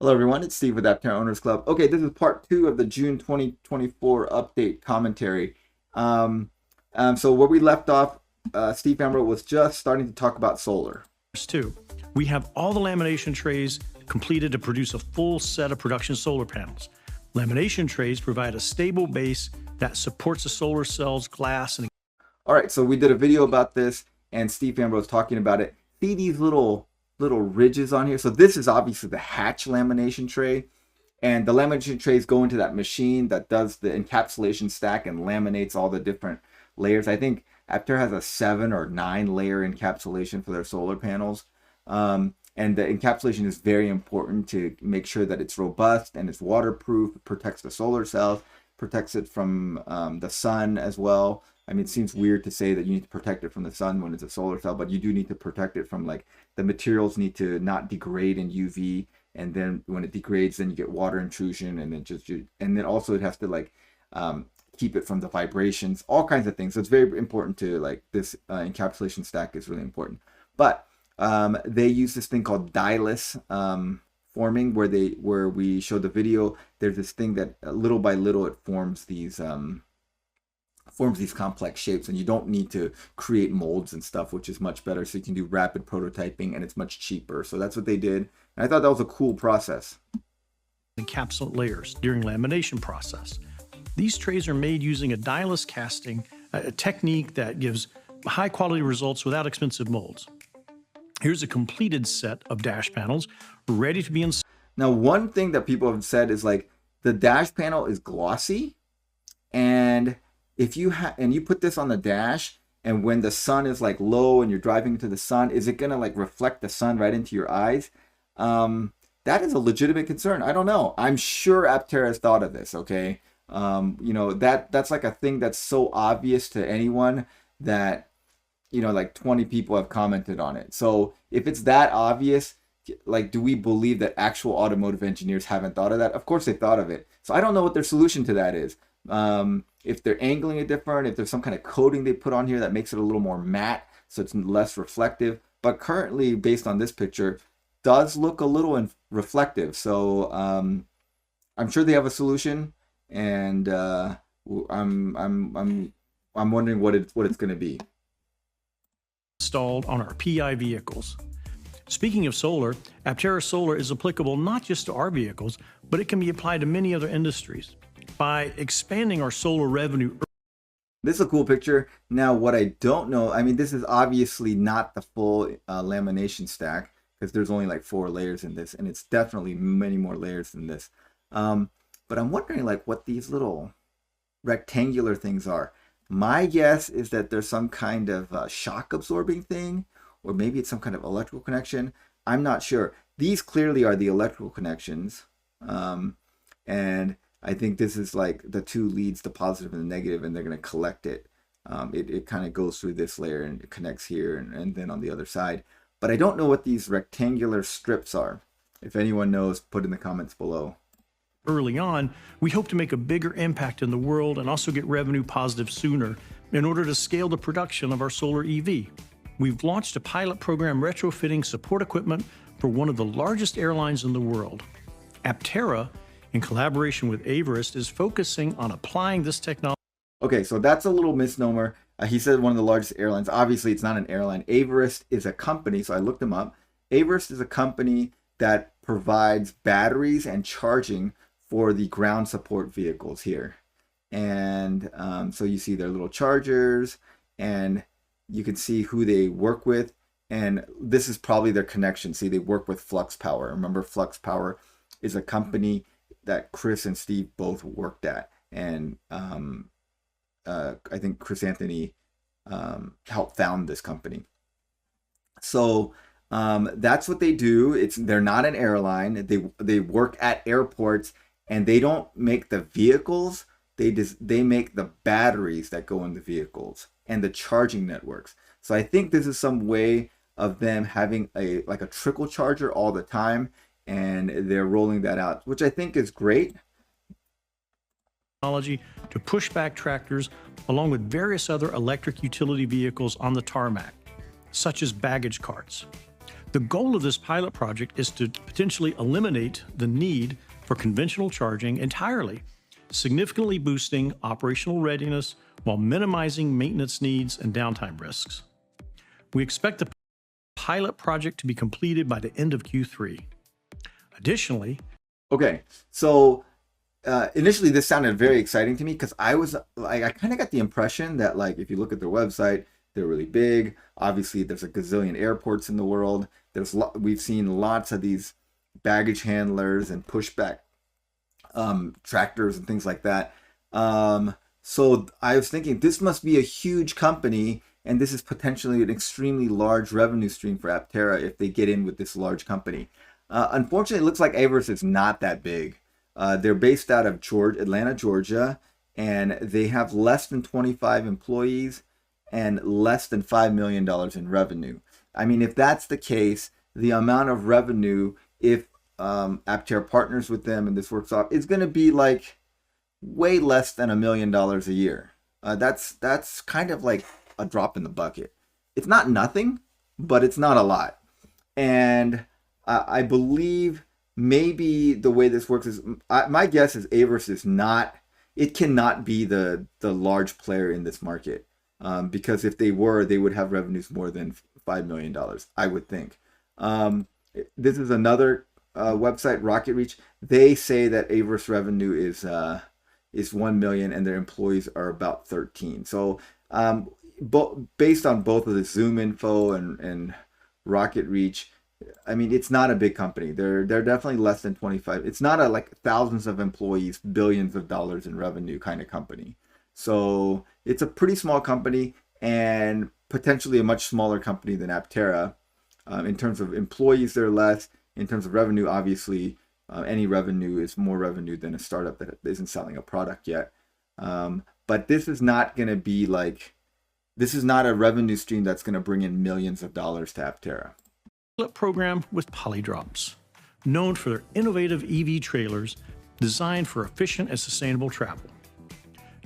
Hello everyone, it's Steve with Aptera Owners Club. Okay, this is part 2 of the June 2024 update commentary. So where we left off, Steve Amber was just starting to talk about solar. Too. We have all the lamination trays completed to produce a full set of production solar panels. Lamination trays provide a stable base that supports the solar cells, glass, and... All right, so we did a video about this, and Steve Amber was talking about it. See these little ridges on here? So this is obviously the hatch lamination tray, and the lamination trays go into that machine that does the encapsulation stack and laminates all the different layers. I think Aptera has a 7 or 9 layer encapsulation for their solar panels, and the encapsulation is very important to make sure that it's robust and it's waterproof. It protects the solar cells, protects it from the sun as well. I mean, it seems weird to say that you need to protect it from the sun when it's a solar cell, but you do need to protect it from, like, the materials need to not degrade in UV, and then when it degrades, then you get water intrusion, and then also it has to, like, keep it from the vibrations, all kinds of things. So it's very important to, like, this encapsulation stack is really important. But they use this thing called dye-less forming, where we showed the video. There's this thing that little by little it forms these complex shapes, and you don't need to create molds and stuff, which is much better. So you can do rapid prototyping, and it's much cheaper. So that's what they did, and I thought that was a cool process. Encapsulate layers during lamination process. These trays are made using a dye-less casting, a technique that gives high quality results without expensive molds. Here's a completed set of dash panels ready to be installed. Now, one thing that people have said is, like, the dash panel is glossy, and if you put this on the dash, and when the sun is, like, low and you're driving into the sun, is it gonna, like, reflect the sun right into your eyes? That is a legitimate concern. I don't know. I'm sure Aptera has thought of this. Okay, you know, that's like a thing that's so obvious to anyone that, you know, like 20 people have commented on it. So if it's that obvious, like, do we believe that actual automotive engineers haven't thought of that? Of course they thought of it. So I don't know what their solution to that is. If they're angling it different, if there's some kind of coating they put on here that makes it a little more matte so it's less reflective. But currently, based on this picture, does look a little reflective. So I'm sure they have a solution, and I'm wondering what it's going to be. Installed on our PI vehicles. Speaking of solar, Aptera Solar is applicable not just to our vehicles, but it can be applied to many other industries. By expanding our solar revenue. This is a cool picture. Now, what I don't know, I mean, this is obviously not the full lamination stack, because there's only like 4 layers in this, and it's definitely many more layers than this. But I'm wondering, like, what these little rectangular things are. My guess is that there's some kind of shock absorbing thing, or maybe it's some kind of electrical connection. I'm not sure. These clearly are the electrical connections, and I think this is like the 2 leads, the positive and the negative, and they're going to collect it. It kind of goes through this layer and it connects here and then on the other side. But I don't know what these rectangular strips are. If anyone knows, put in the comments below. Early on, we hope to make a bigger impact in the world and also get revenue positive sooner in order to scale the production of our solar EV. We've launched a pilot program retrofitting support equipment for one of the largest airlines in the world. Aptera, in collaboration with Everest, is focusing on applying this technology. Okay, so that's a little misnomer. He said one of the largest airlines. Obviously, it's not an airline. Everest is a company, so I looked them up. Everest is a company that provides batteries and charging for the ground support vehicles here. And so you see their little chargers, and you can see who they work with. And this is probably their connection. See, they work with Flux Power. Remember, Flux Power is a company that Chris and Steve both worked at, and I think Chris Anthony helped found this company. So that's what they do. They're not an airline. They work at airports, and they don't make the vehicles. They make the batteries that go in the vehicles and the charging networks. So I think this is some way of them having a trickle charger all the time, and they're rolling that out, which I think is great. Technology to push back tractors along with various other electric utility vehicles on the tarmac, such as baggage carts. The goal of this pilot project is to potentially eliminate the need for conventional charging entirely, significantly boosting operational readiness while minimizing maintenance needs and downtime risks. We expect the pilot project to be completed by the end of Q3. Additionally, Okay, so initially this sounded very exciting to me because I was like, I kind of got the impression that like if you look at their website, they're really big. Obviously, there's a gazillion airports in the world. We've seen lots of these baggage handlers and pushback tractors and things like that. So I was thinking this must be a huge company, and this is potentially an extremely large revenue stream for Aptera if they get in with this large company. Unfortunately, it looks like Avers is not that big. They're based out of Atlanta, Georgia, and they have less than 25 employees and less than $5 million in revenue. I mean, if that's the case, the amount of revenue, if Aptera partners with them and this works off, is going to be like way less than $1 million a year. That's kind of like a drop in the bucket. It's not nothing, but it's not a lot. And I believe maybe the way this works is, my guess is Avers is not, it cannot be the large player in this market. Because if they were, they would have revenues more than $5 million, I would think. This is another website, Rocket Reach. They say that Avers revenue is 1 million and their employees are about 13. So based on both of the Zoom info and Rocket Reach, I mean, it's not a big company. They're definitely less than 25. It's not a like thousands of employees, billions of dollars in revenue kind of company. So it's a pretty small company and potentially a much smaller company than Aptera. In terms of employees, they're less. In terms of revenue, obviously, any revenue is more revenue than a startup that isn't selling a product yet. But this is not going to be like, this is not a revenue stream that's going to bring in millions of dollars to Aptera. Program with Polydrops, known for their innovative EV trailers designed for efficient and sustainable travel.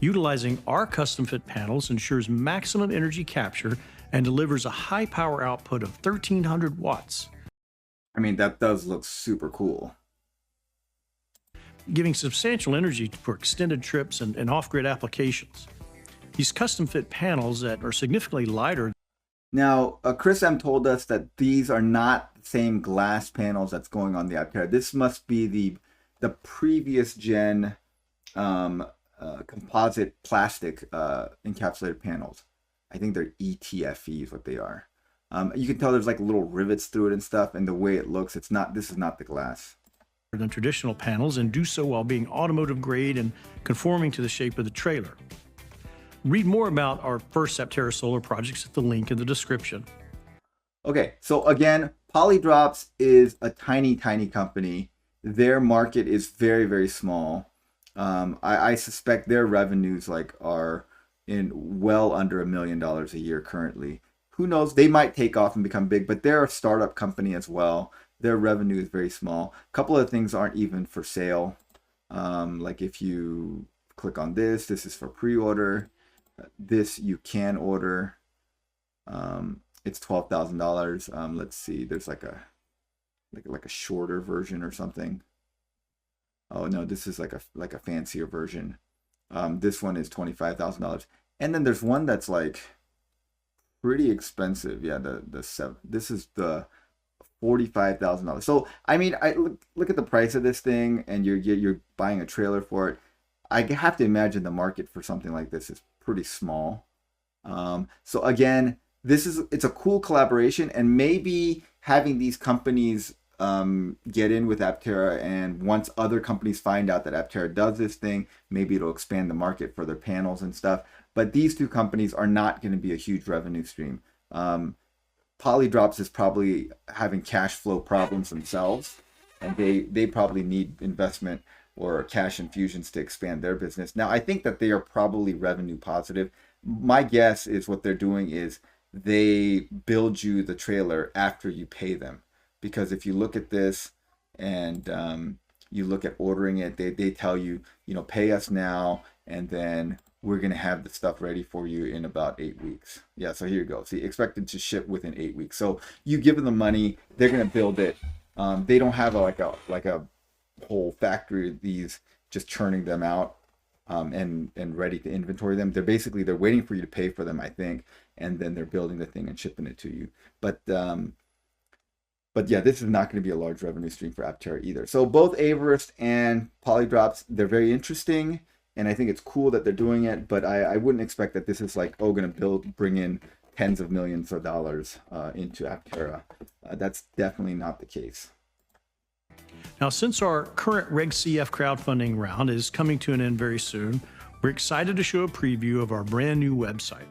Utilizing our custom fit panels ensures maximum energy capture and delivers a high power output of 1,300 watts. I mean, that does look super cool. Giving substantial energy for extended trips and off-grid applications. These custom fit panels that are significantly lighter. Now, Chris M told us that these are not the same glass panels that's going on the Aptera. This must be the previous gen composite plastic encapsulated panels. I think they're ETFE is what they are. You can tell there's like little rivets through it and stuff, and the way it looks, it's not. This is not the glass Than traditional panels, and do so while being automotive grade and conforming to the shape of the trailer. Read more about our first Aptera solar projects at the link in the description. Okay, so again, Polydrops is a tiny company. Their market is very, very small. I suspect their revenues are in well under $1 million a year currently. Who knows? They might take off and become big, but they're a startup company as well. Their revenue is very small. A couple of things aren't even for sale. Like if you click on this is for pre-order. This you can order. It's $12,000. Let's see. There's like a shorter version or something. Oh no, this is like a fancier version. This one is $25,000, and then there's one that's like pretty expensive. Yeah, this is the $45,000. So I mean, I look at the price of this thing, and you're buying a trailer for it. I have to imagine the market for something like this is pretty small. So again, it's a cool collaboration, and maybe having these companies get in with Aptera, and once other companies find out that Aptera does this thing, maybe it'll expand the market for their panels and stuff. But these two companies are not going to be a huge revenue stream. Polydrops is probably having cash flow problems themselves, and they probably need investment or cash infusions to expand their business. Now, I think that they are probably revenue positive. My guess is what they're doing is they build you the trailer after you pay them. Because if you look at this and you look at ordering it, they tell you, pay us now, and then we're going to have the stuff ready for you in about 8 weeks. Yeah, so here you go. See, expected to ship within 8 weeks. So you give them the money, they're going to build it. They don't have like a whole factory of these just churning them out and ready to inventory them. They're waiting for you to pay for them, I think, and then they're building the thing and shipping it to you. But yeah, this is not going to be a large revenue stream for Aptera either. So both Averest and Polydrops, they're very interesting, and I think it's cool that they're doing it, but I wouldn't expect that this is like, oh, going to bring in tens of millions of dollars into Aptera. That's definitely not the case. Now, since our current Reg CF crowdfunding round is coming to an end very soon, we're excited to show a preview of our brand new website.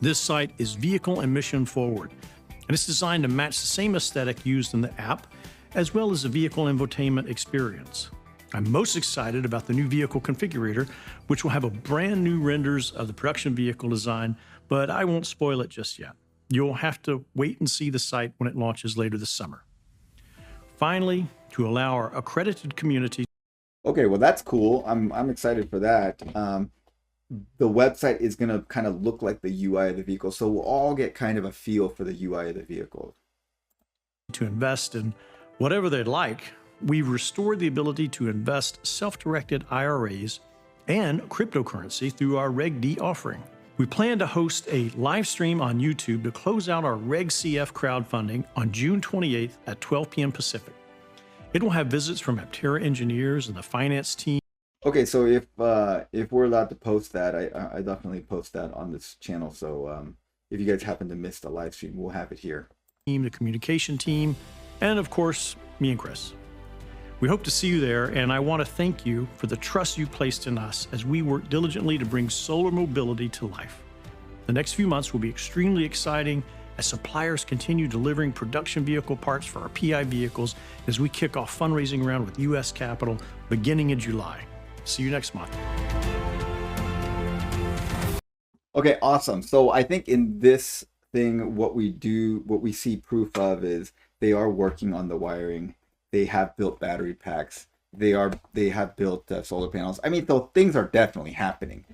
This site is vehicle and mission forward, and it's designed to match the same aesthetic used in the app, as well as the vehicle infotainment experience. I'm most excited about the new vehicle configurator, which will have a brand new renders of the production vehicle design, but I won't spoil it just yet. You'll have to wait and see the site when it launches later this summer. Finally, to allow our accredited community. Okay, well, that's cool. I'm excited for that. The website is going to kind of look like the UI of the vehicle, so we'll all get kind of a feel for the UI of the vehicle. To invest in whatever they'd like, we've restored the ability to invest self-directed IRAs and cryptocurrency through our Reg D offering. We plan to host a live stream on YouTube to close out our Reg CF crowdfunding on June 28th at 12 p.m. Pacific. It will have visits from Aptera engineers and the finance team. Okay, so if we're allowed to post that, I definitely post that on this channel. So if you guys happen to miss the live stream, we'll have it here. The communication team, and of course, me and Chris. We hope to see you there, and I want to thank you for the trust you placed in us as we work diligently to bring solar mobility to life. The next few months will be extremely exciting as suppliers continue delivering production vehicle parts for our PI vehicles as we kick off fundraising round with U.S. Capital beginning in July. See you next month. Okay, awesome. So I think in this thing, what we see proof of is they are working on the wiring. They have built battery packs. They have built solar panels. I mean, though things are definitely happening.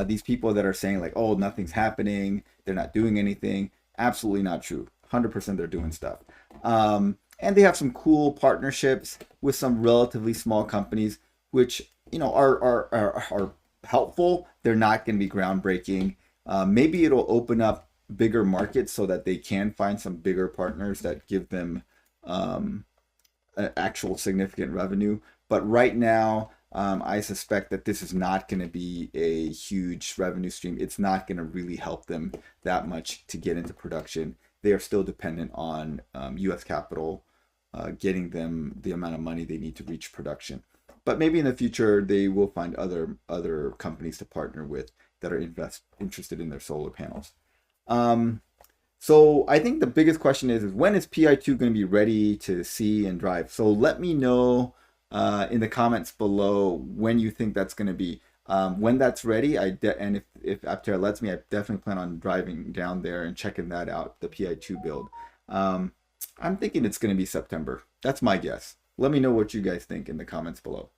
These people that are saying like, oh, nothing's happening, they're not doing anything, absolutely not true. 100% they're doing stuff. And they have some cool partnerships with some relatively small companies, which are helpful. They're not going to be groundbreaking. Maybe it'll open up bigger markets so that they can find some bigger partners that give them actual significant revenue. But right now, I suspect that this is not going to be a huge revenue stream. It's not going to really help them that much to get into production. They are still dependent on U.S. capital getting them the amount of money they need to reach production. But maybe in the future, they will find other companies to partner with that are interested in their solar panels. So I think the biggest question is when is PI2 going to be ready to see and drive? So let me know in the comments below when you think that's going to be. When that's ready, and if Aptera lets me, I definitely plan on driving down there and checking that out, the PI2 build. I'm thinking it's going to be September. That's my guess. Let me know what you guys think in the comments below.